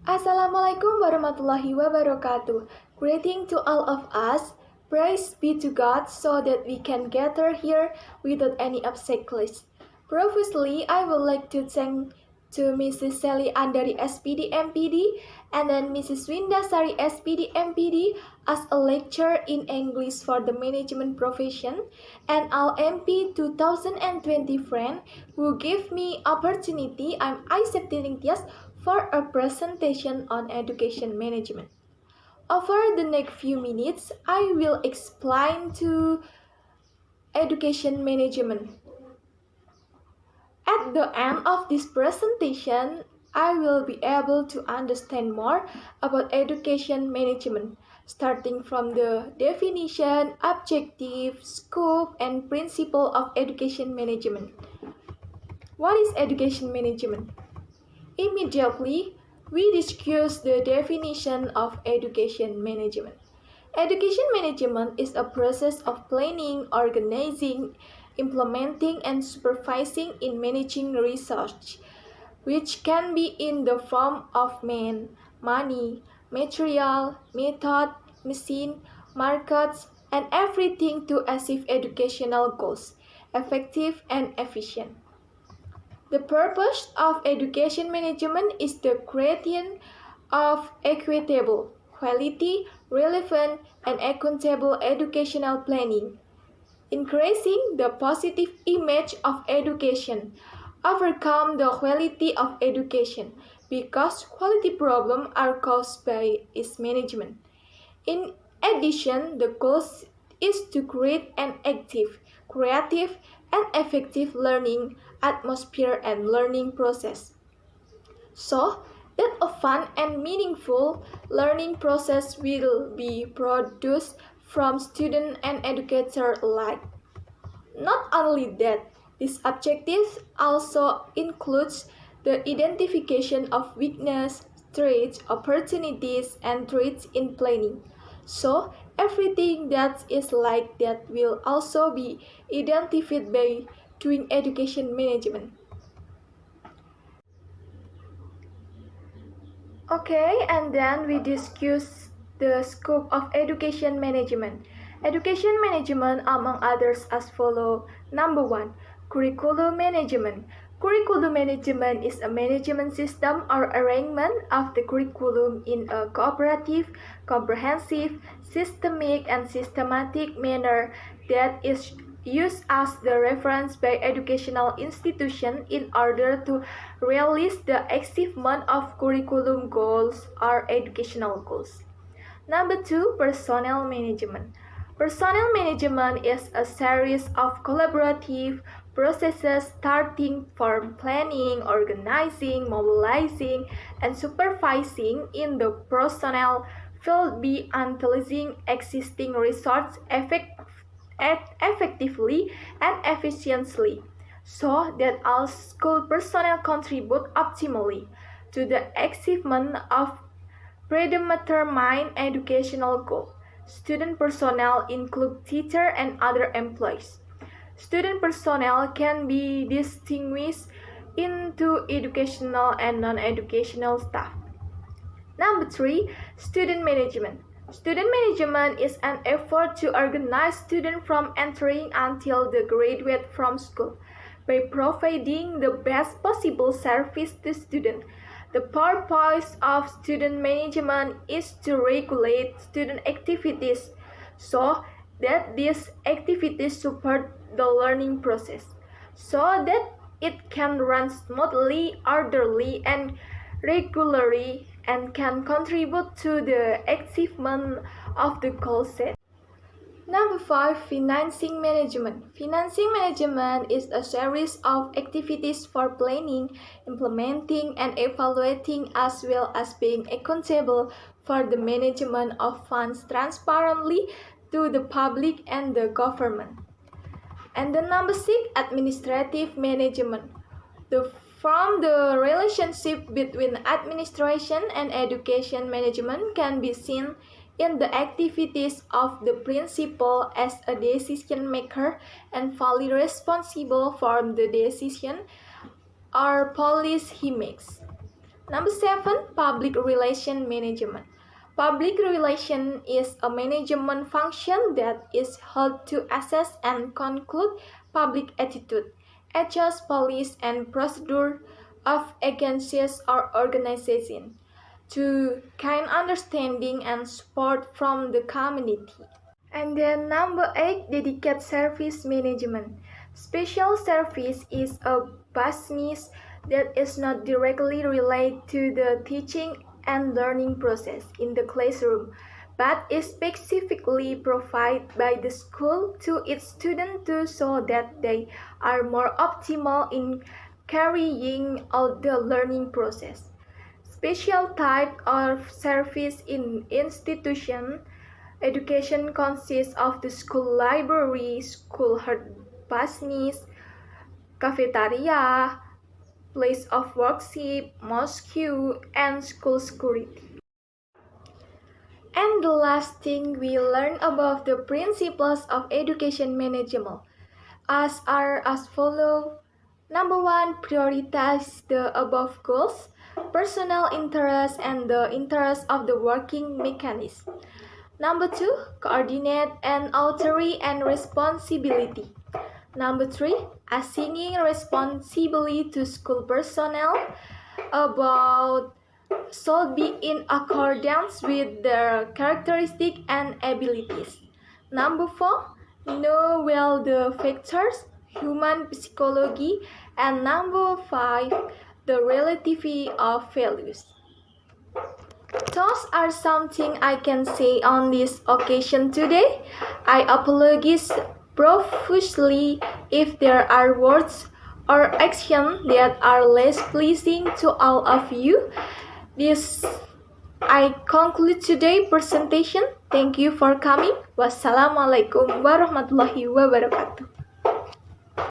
Assalamualaikum warahmatullahi wabarakatuh. Greeting to all of us. Praise be to God so that we can gather here without any obstacles. Previously, I would like to thank to Mrs. Sally Andari SPD MPD and then Mrs. Winda Sari SPD MPD as a lecturer in English for the management profession and all MP 2020 friend who gave me opportunity. I'm Septining for a presentation on education management. Over the next few minutes, I will explain to education management. At the end of this presentation, I will be able to understand more about education management, starting from the definition, objective, scope, and principle of education management. What is education management? Immediately, we discuss the definition of education management. Education management is a process of planning, organizing, implementing, and supervising in managing research, which can be in the form of man, money, material, method, machine, markets, and everything to achieve educational goals, effective and efficient. The purpose of education management is the creation of equitable, quality, relevant, and accountable educational planning, increasing the positive image of education, overcome the quality of education, because quality problems are caused by its management. In addition, the goal is to create an active, creative, and effective learning atmosphere and learning process, so that a fun and meaningful learning process will be produced from student and educator alike. Not only that, this objective also includes the identification of weakness, strengths, opportunities, and threats in planning. So, everything that is like that will also be identified by doing education management. Okay, and then we discuss the scope of education management. Education management, among others, as follow. Number 1, curriculum management. Curriculum management is a management system or arrangement of the curriculum in a cooperative, comprehensive, systemic, and systematic manner that is used as the reference by educational institutions in order to realize the achievement of curriculum goals or educational goals. Number 2, personnel management. Personnel management is a series of collaborative processes starting from planning, organizing, mobilizing, and supervising in the personnel field by utilizing existing resources effectively and efficiently, so that all school personnel contribute optimally to the achievement of predetermined educational goals. Student personnel include teachers and other employees. Student personnel can be distinguished into educational and non-educational staff. Number 3, student management. Student management is an effort to organize students from entering until they graduate from school by providing the best possible service to students. The purpose of student management is to regulate student activities so that these activities support the learning process, so that it can run smoothly, orderly, and regularly, and can contribute to the achievement of the goal set. Number 5, financing management. Financing management is a series of activities for planning, implementing, and evaluating, as well as being accountable for the management of funds transparently to the public and the government. And the number 6, administrative management. From the relationship between administration and education management can be seen in the activities of the principal as a decision maker and fully responsible for the decision or policy he makes. Number 7, public relation management. Public relation is a management function that is held to assess and conclude public attitude, adjust policy and procedure of agencies or organizations to gain understanding and support from the community. And then number 8, dedicated service management. Special service is a business that is not directly related to the teaching and learning process in the classroom, but is specifically provided by the school to its students to show that they are more optimal in carrying out the learning process. Special type of service in institution education consists of the school library, school health business, cafeteria, place of worship, mosque, and school security. And the last thing we learn about the principles of education management are as follow. Number 1, prioritize the above goals, personal interest and the interest of the working mechanism. Number 2, coordinate and authority and responsibility. Number 3, assigning responsibility to school personnel about should be in accordance with their characteristics and abilities. Number 4, know well the factors, human psychology, and number 5, the relativity of values. Those are something I can say on this occasion today. I apologize profusely if there are words or actions that are less pleasing to all of you. This I conclude today's presentation. Thank you for coming. Wassalamualaikum warahmatullahi wabarakatuh.